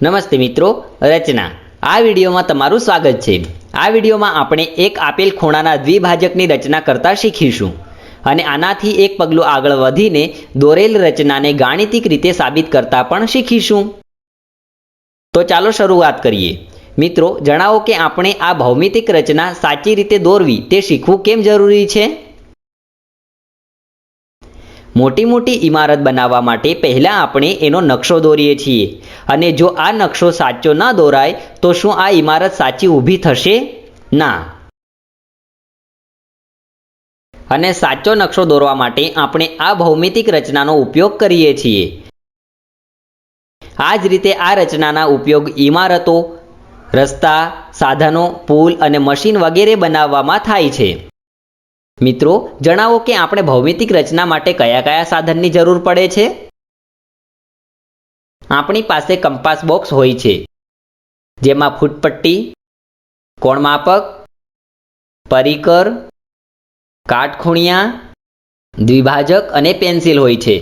નમસ્તે મિત્રો, રચના આ વિડીયોમાં તમારું સ્વાગત છે। આ વિડીયોમાં આપણે એક આપેલ ખૂણાના દ્વિભાજકની રચના કરતા શીખીશું અને આનાથી એક પગલું આગળ વધીને દોરેલ રચનાને ગાણિતિક રીતે સાબિત કરતા પણ શીખીશું। તો ચાલો શરૂઆત કરીએ। મિત્રો, જણાવો કે આપણે આ ભૌમિતિક રચના સાચી રીતે દોરવી તે શીખવું કેમ જરૂરી છે? મોટી મોટી ઇમારત બનાવવા માટે પહેલા આપણે એનો નકશો દોરીએ છીએ અને જો આ નકશો સાચો ન દોરાય તો શું આ ઇમારત સાચી ઊભી થશે? ના। અને સાચો નકશો દોરવા માટે આપણે આ ભૌમિતિક રચનાનો ઉપયોગ કરીએ છીએ। આ જ રીતે આ રચનાના ઉપયોગ ઇમારતો, રસ્તા, સાધનો, પુલ અને મશીન વગેરે બનાવવામાં થાય છે। મિત્રો, જણાવો કે આપણે ભૌમિતિક રચના માટે કયા કયા સાધનની જરૂર પડે છે? આપણી પાસે કંપાસ બોક્સ હોય છે, જેમાં ફૂટપટ્ટી, કોણમાપક, પરિકર, કાટખૂણિયા, દ્વિભાજક અને પેન્સિલ હોય છે।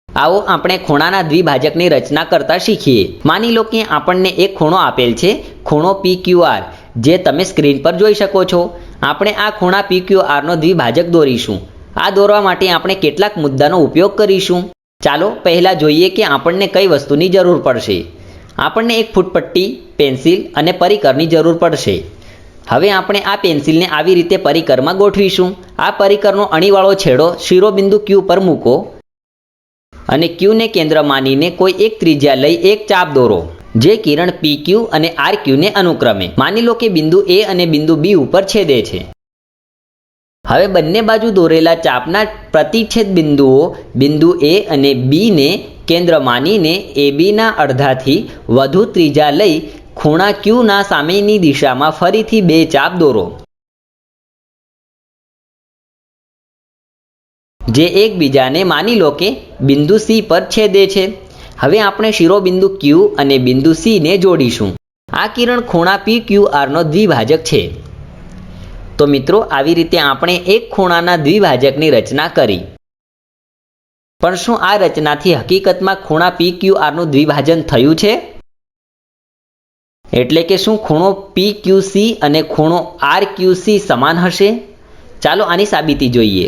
આવો આપણે ખૂણાના દ્વિભાજકની રચના કરતા શીખીએ। માની લો કે આપણને એક ખૂણો આપેલ છે, ખૂણો PQR, જે તમે સ્ક્રીન પર જોઈ શકો છો। આપણે આ ખૂણા PQR નો દ્વિભાજક દોરીશું। આ દોરવા માટે આપણે કેટલાક મુદ્દાનો ઉપયોગ કરીશું। ચાલો પહેલા જોઈએ કે આપણને કઈ વસ્તુની જરૂર પડશે। આપણને એક ફૂટપટ્ટી, પેન્સિલ અને પરિકરની જરૂર પડશે। હવે આપણે આ પેન્સિલને આવી રીતે પરિકરમાં ગોઠવીશું। આ પરિકરનો અણીવાળો છેડો શિરોબિંદુ Q પર મૂકો અને Q ને કેન્દ્ર માનીને કોઈ એક ત્રિજ્યા લઈ એક ચાપ દોરો, જે કિરણ PQ અને RQ ને અનુક્રમે માની લો કે બિંદુ A અને બિંદુ B ઉપર છેદે છે। હવે બંને બાજુ દોરેલા ચાપના પ્રતિચ્છેદ બિંદુઓ બિંદુ A અને B ને કેન્દ્ર માનીને AB ના અડધાથી વધુ ત્રિજ્યા લઈ ખૂણા Q ના સામેની દિશામાં ફરીથી બે ચાપ દોરો, જે એકબીજાને માની લો કે બિંદુ C પર છેદે છે। હવે આપણે શિરોબિંદુ Q અને બિંદુ C ને જોડીશું। આ કિરણ ખૂણા PQR નો દ્વિભાજક છે। તો મિત્રો, આવી રીતે આપણે એક ખૂણાના દ્વિભાજકની રચના કરી। પણ શું આ રચનાથી હકીકતમાં ખૂણા PQR નું દ્વિભાજન થયું છે? એટલે કે શું ખૂણો PQC અને ખૂણો RQC સમાન હશે? ચાલો આની સાબિતી જોઈએ।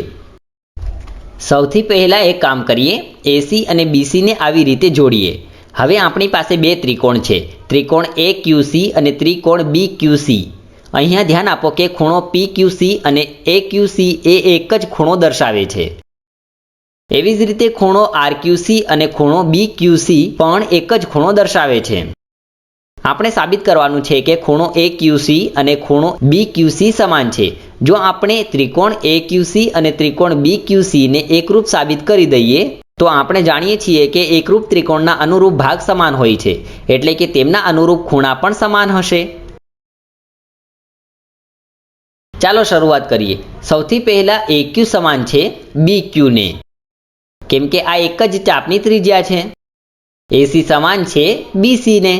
સૌથી પહેલા એક કામ કરીએ, AC અને BC ને આવી રીતે જોડીએ। હવે આપણી પાસે બે ત્રિકોણ છે, ત્રિકોણ AQC અને ત્રિકોણ BQC। અહીંયા ધ્યાન આપો કે ખૂણો PQC અને AQC એ એક જ ખૂણો દર્શાવે છે। એવી જ રીતે ખૂણો RQC અને ખૂણો BQC પણ એક જ ખૂણો દર્શાવે છે। આપણે સાબિત કરવાનું છે કે ખૂણો AQC અને ખૂણો BQC સમાન છે। જો આપણે ત્રિકોણ AQC અને ત્રિકોણ BQC ને એકરૂપ સાબિત કરી દઈએ તો આપણે જાણીએ છીએ કે એકરૂપ ત્રિકોણના અનુરૂપ ભાગ સમાન હોય છે, એટલે કે તેમના અનુરૂપ ખૂણા પણ સમાન હશે। ચાલો શરૂઆત કરીએ। સૌથી પહેલા AQ સમાન છે BQ ને, કેમ કે આ એક જ ચાપની ત્રિજ્યા છે। AC સમાન છે BC ને,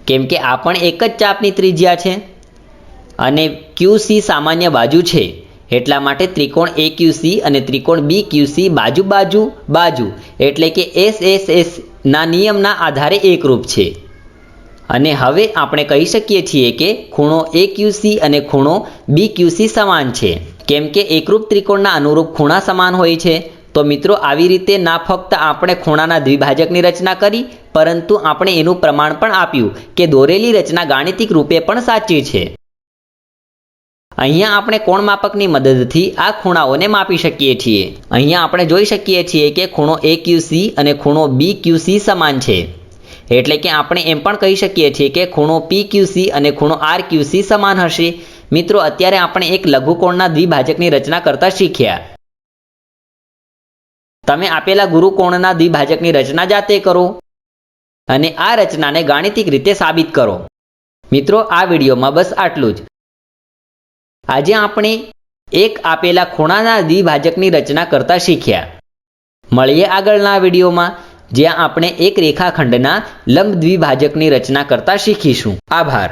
કેમ કે આ પણ એક જ ચાપની ત્રિજ્યા છે। અને QC સામાન્ય બાજુ છે, એટલા માટે ત્રિકોણ AQC અને ત્રિકોણ BQC બાજુ બાજુ બાજુ એટલે કે SSS ના નિયમના આધારે એકરૂપ છે। અને હવે આપણે કહી શકીએ છીએ કે ખૂણો AQC અને ખૂણો BQC સમાન છે, કેમ કે એકરૂપ ત્રિકોણના અનુરૂપ ખૂણા સમાન હોય છે। તો મિત્રો, આવી રીતે ના ફક્ત આપણે ખૂણાના દ્વિભાજકની રચના કરી, પરંતુ આપણે એનું પ્રમાણ પણ આપ્યું કે દોરેલી રચના ગાણિતિક રૂપે પણ સાચી છે। અહીંયા આપણે કોણમાપકની મદદથી આ ખૂણાઓને માપી શકીએ છીએ। અહીંયા આપણે જોઈ શકીએ છીએ કે ખૂણો AQC અને ખૂણો BQC સમાન છે, એટલે કે આપણે એમ પણ કહી શકીએ છીએ કે ખૂણો PQC અને ખૂણો RQC સમાન હશે। મિત્રો, અત્યારે આપણે એક લઘુકોણના દ્વિભાજકની રચના કરતા શીખ્યા। તમે આપેલા ગુરુકોણના દ્વિભાજકની રચના જાતે કરો અને આ રચનાને ગાણિતિક રીતે સાબિત કરો। મિત્રો, આ વિડીયોમાં બસ આટલું જ। આજે આપણે એક આપેલા ખૂણાના દ્વિભાજકની રચના કરતા શીખ્યા। મળીએ આગળના વિડીયોમાં, જ્યાં આપણે એક રેખાખંડના લંબ દ્વિભાજકની રચના કરતા શીખીશું। આભાર।